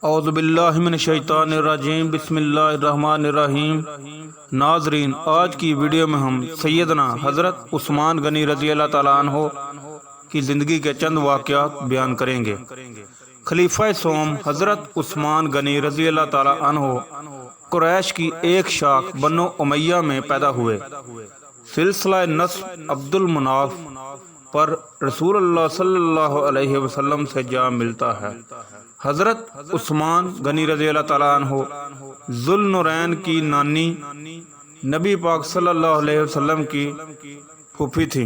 اعوذ باللہ من الشیطان الرجیم، بسم اللہ الرحمن الرحیم۔ ناظرین، آج کی ویڈیو میں ہم سیدنا حضرت عثمان غنی رضی اللہ تعالیٰ عنہ کی زندگی کے چند واقعات بیان کریں گے۔ خلیفہ سوم حضرت عثمان غنی رضی اللہ تعالیٰ عنہ قریش کی ایک شاخ بنو امیہ میں پیدا ہوئے۔ سلسلہ نسب عبد المناف پر رسول اللہ صلی اللہ علیہ وسلم سے جا ملتا ہے۔ حضرت عثمان غنی رضی اللہ تعالیٰ عنہ ذوالنورین کی نانی نبی پاک صلی اللہ علیہ وسلم کی پھوپھی تھی۔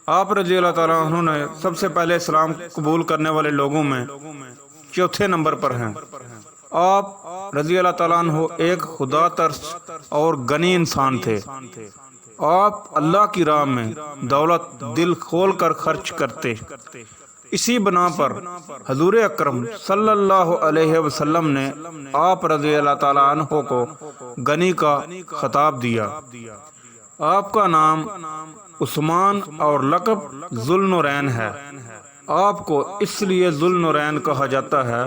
آپ رضی اللہ تعالیٰ عنہ نے سب سے پہلے اسلام قبول کرنے والے لوگوں میں چوتھے نمبر پر ہیں۔ آپ رضی اللہ تعالیٰ عنہ ایک خدا ترس اور غنی انسان تھے۔ آپ اللہ کی راہ میں دولت دل کھول کر خرچ کرتے۔ اسی بنا پر حضور اکرم صلی اللہ علیہ وسلم نے آپ رضی اللہ تعالیٰ عنہ کو غنی کا خطاب دیا۔ آپ کا نام عثمان اور لقب ذوالنورین ہے۔ آپ کو اس لیے ذوالنورین کہا جاتا ہے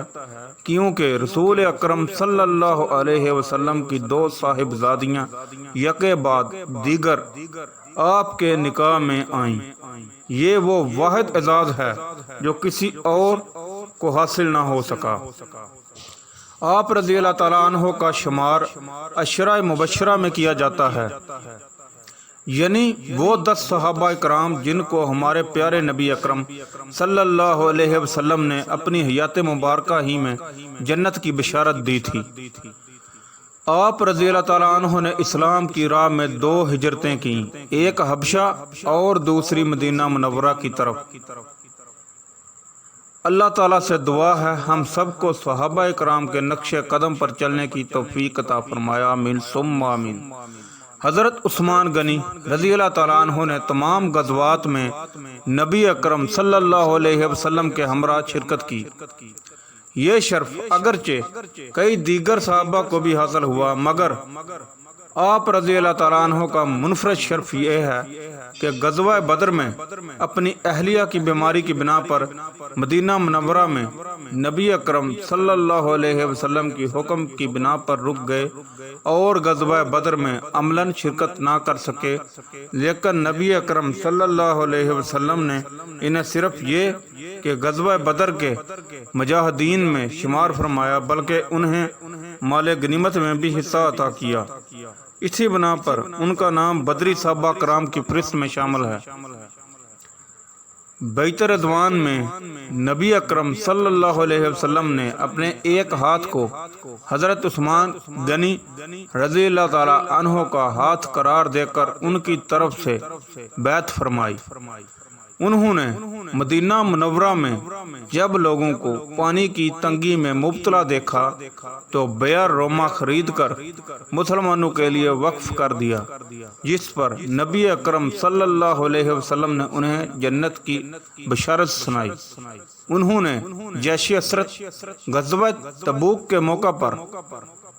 کیونکہ رسول اکرم صلی اللہ علیہ وسلم کی دو صاحبزادیاں یکے بعد دیگر آپ کے نکاح میں آئیں۔ یہ وہ واحد اعزاز ہے جو کسی اور کو حاصل نہ ہو سکا۔ آپ رضی اللہ تعالیٰ عنہ کا شمار عشرہ مبشرہ میں کیا جاتا ہے، یعنی وہ 10 صحابہ کرام جن کو ہمارے پیارے نبی اکرم صلی اللہ علیہ وسلم نے اپنی حیات مبارکہ ہی میں جنت کی بشارت دی تھی۔ آپ رضی اللہ تعالیٰ عنہ نے اسلام کی راہ میں 2 ہجرتیں کیں، ایک حبشہ اور دوسری مدینہ منورہ کی طرف۔ اللہ تعالیٰ سے دعا ہے ہم سب کو صحابہ کرام کے نقش قدم پر چلنے کی توفیق عطا فرمائے، آمین ثم آمین۔ حضرت عثمان غنی رضی اللہ تعالیٰ عنہ نے تمام غزوات میں نبی اکرم صلی اللہ علیہ وسلم کے ہمراہ شرکت کی۔ یہ شرف اگرچہ کئی دیگر صحابہ کو بھی حاصل ہوا، مگر آپ رضی اللہ تعالیٰ عنہ کا منفرد شرف یہ ہے کہ غزوہ بدر میں اپنی اہلیہ کی بیماری کی بنا پر مدینہ منورہ میں نبی اکرم صلی اللہ علیہ وسلم کی حکم کی بنا پر رک گئے اور غزوہ بدر میں عملاً شرکت نہ کر سکے، لیکن نبی اکرم صلی اللہ علیہ وسلم نے انہیں صرف یہ کہ غزوہ بدر کے مجاہدین میں شمار فرمایا، بلکہ انہیں مال غنیمت میں بھی حصہ عطا کیا۔ اسی بنا پر ان کا نام بدری صحابہ کرام کی فہرست میں شامل ہے۔ بیت رضوان میں نبی اکرم صلی اللہ علیہ وسلم نے اپنے ایک ہاتھ کو حضرت عثمان غنی رضی اللہ تعالیٰ عنہ کا ہاتھ قرار دے کر ان کی طرف سے بیعت فرمائی۔ انہوں نے مدینہ منورہ میں جب لوگوں کو پانی کی تنگی میں مبتلا دیکھا تو بیار روما خرید کر مسلمانوں کے لیے وقف کر دیا، جس پر نبی اکرم صلی اللہ علیہ وسلم نے انہیں جنت کی بشارت سنائی۔ انہوں نے جیش اسرت غزوہ تبوک کے موقع پر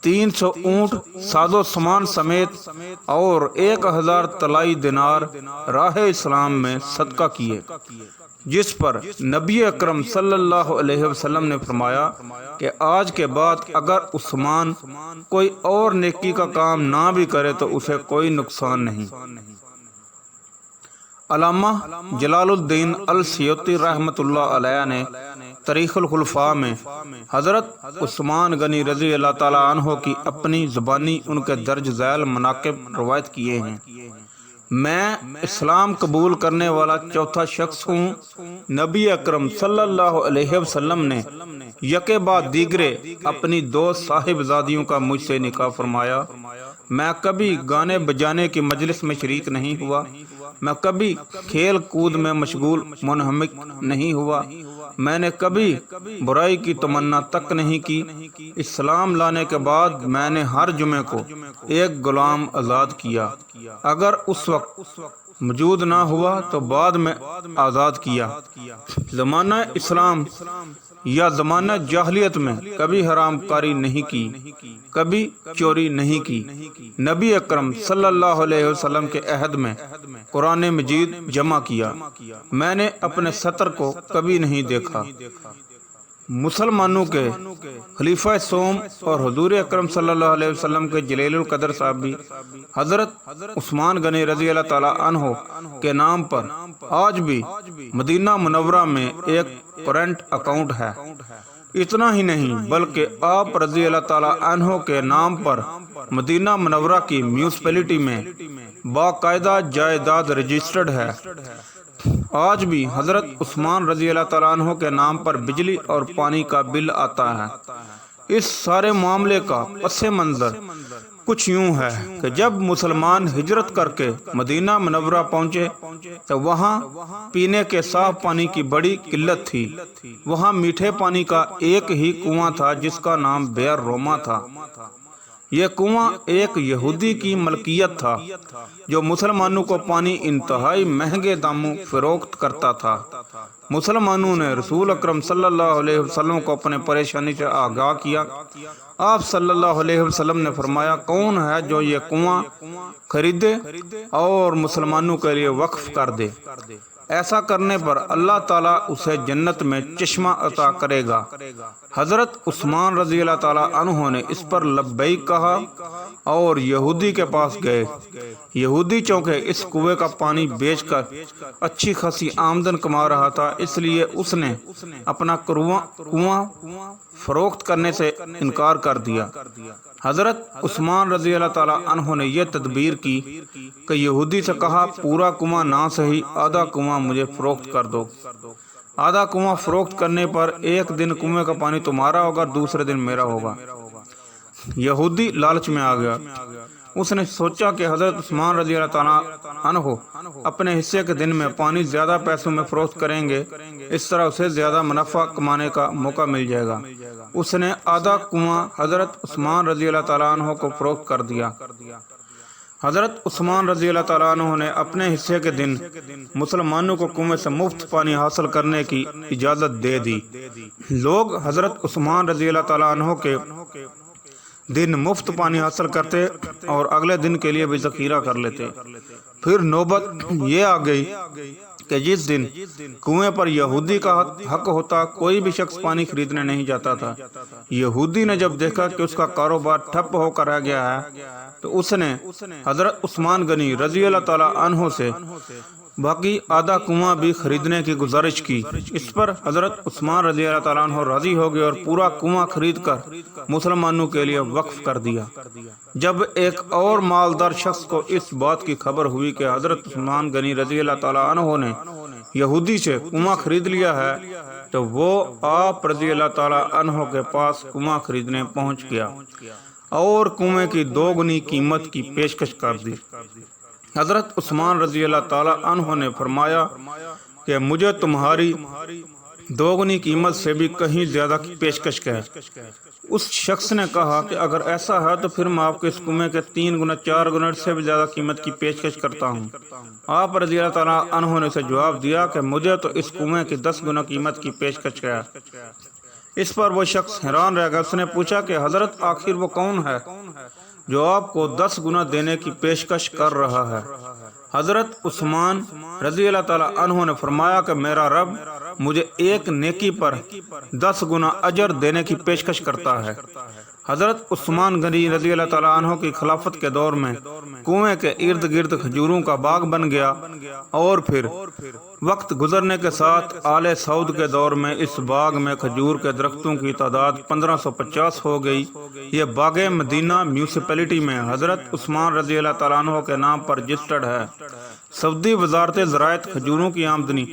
300 اونٹ ساز و سامان سمیت اور 1000 طلائی دینار راہ اسلام میں صدقہ کیے، جس پر نبی اکرم صلی اللہ علیہ وسلم نے فرمایا کہ آج کے بعد اگر عثمان کوئی اور نیکی کا کام نہ بھی کرے تو اسے کوئی نقصان نہیں۔ علامہ جلال الدین السیوطی رحمۃ اللہ علیہ نے تاریخ الخلفاء میں حضرت عثمان غنی رضی اللہ تعالیٰ عنہ کی اپنی زبانی ان کے درج ذیل مناقب روایت کیے ہیں۔ میں اسلام قبول کرنے والا چوتھا شخص ہوں۔ نبی اکرم صلی اللہ علیہ وسلم نے یکے بعد دیگرے اپنی 2 صاحبزادیوں کا مجھ سے نکاح فرمایا۔ میں کبھی گانے بجانے کی مجلس میں شریک نہیں ہوا، میں کبھی کھیل کود میں مشغول منہمک نہیں ہوا، میں نے کبھی برائی کی تمنا تک نہیں کی۔ اسلام لانے کے بعد میں نے ہر جمعے کو ایک غلام آزاد کیا، اگر اس وقت موجود نہ ہوا تو بعد میں آزاد کیا۔ زمانہ اسلام یا زمانہ جاہلیت میں کبھی حرام کاری نہیں کی، کبھی چوری نہیں کی۔ نبی اکرم صلی اللہ علیہ وسلم کے عہد میں قرآن مجید جمع کیا، میں نے اپنے سطر کو کبھی نہیں دیکھا۔ مسلمانوں کے خلیفہ سوم اور حضور اکرم صلی اللہ علیہ وسلم کے جلیل القدر صاحب بھی حضرت عثمان غنی رضی اللہ تعالی عنہ کے نام پر آج بھی مدینہ منورہ میں ایک کرنٹ اکاؤنٹ ہے۔ اتنا ہی نہیں بلکہ آپ رضی اللہ تعالی عنہ کے نام پر مدینہ منورہ کی میونسپلٹی میں باقاعدہ جائیداد رجسٹرڈ ہے۔ آج بھی حضرت عثمان رضی اللہ تعالیٰ عنہ کے نام پر بجلی اور پانی کا بل آتا ہے۔ اس سارے معاملے کا پس منظر کچھ یوں ہے کہ جب مسلمان ہجرت کر کے مدینہ منورہ پہنچے تو وہاں پینے کے صاف پانی کی بڑی قلت تھی۔ وہاں میٹھے پانی کا ایک ہی کنواں تھا جس کا نام بئر روما تھا۔ یہ کنواں ایک یہودی کی ملکیت تھا جو مسلمانوں کو پانی انتہائی مہنگے داموں فروخت کرتا تھا۔ مسلمانوں نے رسول اکرم صلی اللہ علیہ وسلم کو اپنے پریشانی سے آگاہ کیا۔ آپ صلی اللہ علیہ وسلم نے فرمایا، کون ہے جو یہ کنواں خریدے اور مسلمانوں کے لیے وقف کر دے؟ ایسا کرنے پر اللہ تعالیٰ اسے جنت میں چشمہ عطا کرے گا۔ حضرت عثمان رضی اللہ تعالیٰ عنہ نے اس پر لبیک کہا اور یہودی کے پاس گئے۔ یہودی چونکہ اس کنویں کا پانی بیچ کر اچھی خاصی آمدن کما رہا تھا، اس لیے اس نے اپنا کنواں فروخت کرنے سے انکار کر دیا۔ حضرت عثمان رضی اللہ تعالیٰ عنہ نے یہ تدبیر کی کہ یہودی سے کہا، پورا کنواں نہ صحیح آدھا کنواں مجھے فروخت کر دو۔ آدھا کنواں فروخت کرنے پر ایک دن کنویں کا پانی تمہارا ہوگا، دوسرے دن میرا ہوگا۔ یہودی لالچ میں آ گیا۔ اس نے سوچا کہ حضرت عثمان رضی اللہ تعالیٰ عنہ اپنے حصے کے دن میں پانی زیادہ پیسوں میں فروخت کریں گے، اس طرح اسے زیادہ منافع کمانے کا موقع مل جائے گا۔ اس نے آدھا کنواں حضرت عثمان رضی اللہ تعالیٰ عنہ کو فروخت کر دیا۔ حضرت عثمان رضی اللہ تعالیٰ عنہ نے اپنے حصے کے دن مسلمانوں کو کنویں سے مفت پانی حاصل کرنے کی اجازت دے دی۔ لوگ حضرت عثمان رضی اللہ تعالیٰ عنہ کے دن مفت پانی حاصل کرتے اور اگلے دن کے لیے بھی ذخیرہ کر لیتے۔ پھر نوبت یہ آ گئی کہ جس دن کنویں پر یہودی کا حق ہوتا، کوئی بھی شخص پانی خریدنے نہیں جاتا تھا۔ یہودی نے جب دیکھا کہ اس کا کاروبار ٹھپ ہو کر رہ گیا ہے تو اس نے حضرت عثمان غنی رضی اللہ تعالیٰ عنہ سے باقی آدھا کنواں بھی خریدنے کی گزارش کی۔ اس پر حضرت عثمان رضی اللہ تعالیٰ عنہ راضی ہو گئے اور پورا کنواں خرید کر مسلمانوں کے لیے وقف کر دیا۔ جب ایک اور مالدار شخص کو اس بات کی خبر ہوئی کہ حضرت عثمان غنی رضی اللہ تعالیٰ عنہ نے یہودی سے کنواں خرید لیا ہے تو وہ آپ رضی اللہ تعالیٰ عنہ کے پاس کنواں خریدنے پہنچ گیا اور کنویں کی 2 گنی قیمت کی پیشکش کر دی۔ حضرت عثمان رضی اللہ تعالیٰ عنہ نے فرمایا کہ مجھے تمہاری 2 گنی قیمت سے بھی کہیں زیادہ کی پیشکش ہے۔ اس شخص نے کہا کہ اگر ایسا ہے تو پھر میں آپ کو اس کنویں کے 3 گنا 4 گنا سے بھی زیادہ قیمت کی پیشکش کرتا ہوں۔ آپ رضی اللہ تعالیٰ عنہ نے اسے جواب دیا کہ مجھے تو اس کنویں کی 10 گنا قیمت کی پیشکش ہے۔ اس پر وہ شخص حیران رہ گیا۔ اس نے پوچھا کہ حضرت آخر وہ کون ہے جو آپ کو 10 گنا دینے کی پیشکش کر رہا ہے؟ حضرت عثمان رضی اللہ تعالیٰ عنہ نے فرمایا کہ میرا رب مجھے ایک نیکی پر 10 گنا اجر دینے کی پیشکش کرتا ہے۔ حضرت عثمان غنی رضی اللہ تعالیٰ عنہ کی خلافت کے دور میں کنویں کے ارد گرد کھجوروں کا باغ بن گیا اور پھر وقت گزرنے کے ساتھ آل سعود کے دور میں اس باغ میں کھجور کے درختوں کی تعداد 1550 ہو گئی۔ یہ باغ مدینہ میونسپلٹی میں حضرت عثمان رضی اللہ تعالیٰ عنہ کے نام پر رجسٹرڈ ہے۔ سعودی وزارت زراعت کھجوروں کی آمدنی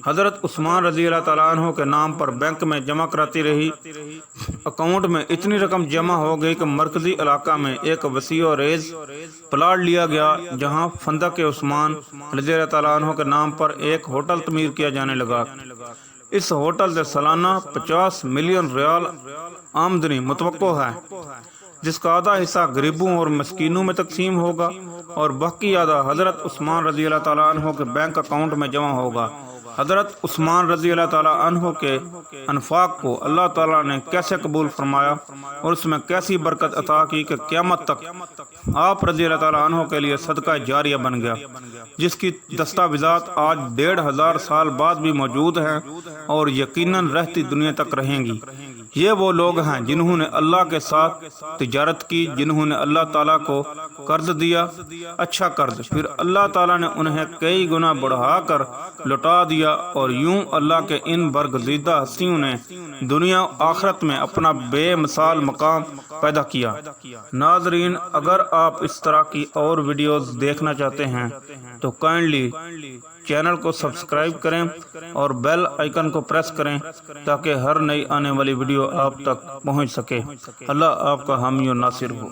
حضرت عثمان رضی اللہ تعالیٰ عنہ کے نام پر بینک میں جمع کراتی رہی۔ اکاؤنٹ میں اتنی رقم جمع ہو گئی کہ مرکزی علاقہ میں ایک وسیع و ریز پلاٹ لیا گیا جہاں فندق عثمان رضی اللہ تعالیٰ عنہ کے نام پر ایک ہوٹل تعمیر کیا جانے لگا۔ اس ہوٹل سے سالانہ 50 ملین ریال آمدنی متوقع ہے، جس کا آدھا حصہ غریبوں اور مسکینوں میں تقسیم ہوگا اور باقی آدھا حضرت عثمان رضی اللہ تعالیٰ عنہ کے بینک اکاؤنٹ میں جمع ہوگا۔ حضرت عثمان رضی اللہ تعالیٰ عنہ کے انفاق کو اللہ تعالیٰ نے کیسے قبول فرمایا اور اس میں کیسی برکت عطا کی کہ قیامت تک آپ رضی اللہ تعالیٰ عنہ کے لیے صدقہ جاریہ بن گیا، جس کی دستاویزات آج 1500 سال بعد بھی موجود ہیں اور یقیناً رہتی دنیا تک رہیں گی۔ یہ وہ لوگ ہیں جنہوں نے اللہ کے ساتھ تجارت کی، جنہوں نے اللہ تعالیٰ کو قرض دیا، اچھا قرض، پھر اللہ تعالیٰ نے انہیں کئی گنا بڑھا کر لوٹا دیا، اور یوں اللہ کے ان برگزیدہ ہستیوں نے دنیا و آخرت میں اپنا بے مثال مقام پیدا کیا۔ ناظرین، اگر آپ اس طرح کی اور ویڈیوز دیکھنا چاہتے ہیں تو کائنڈلی چینل کو سبسکرائب کریں اور بیل آئیکن کو پریس کریں تاکہ ہر نئی آنے والی ویڈیو آپ تک پہنچ سکے۔ اللہ آپ کا حامی و ناصر ہو۔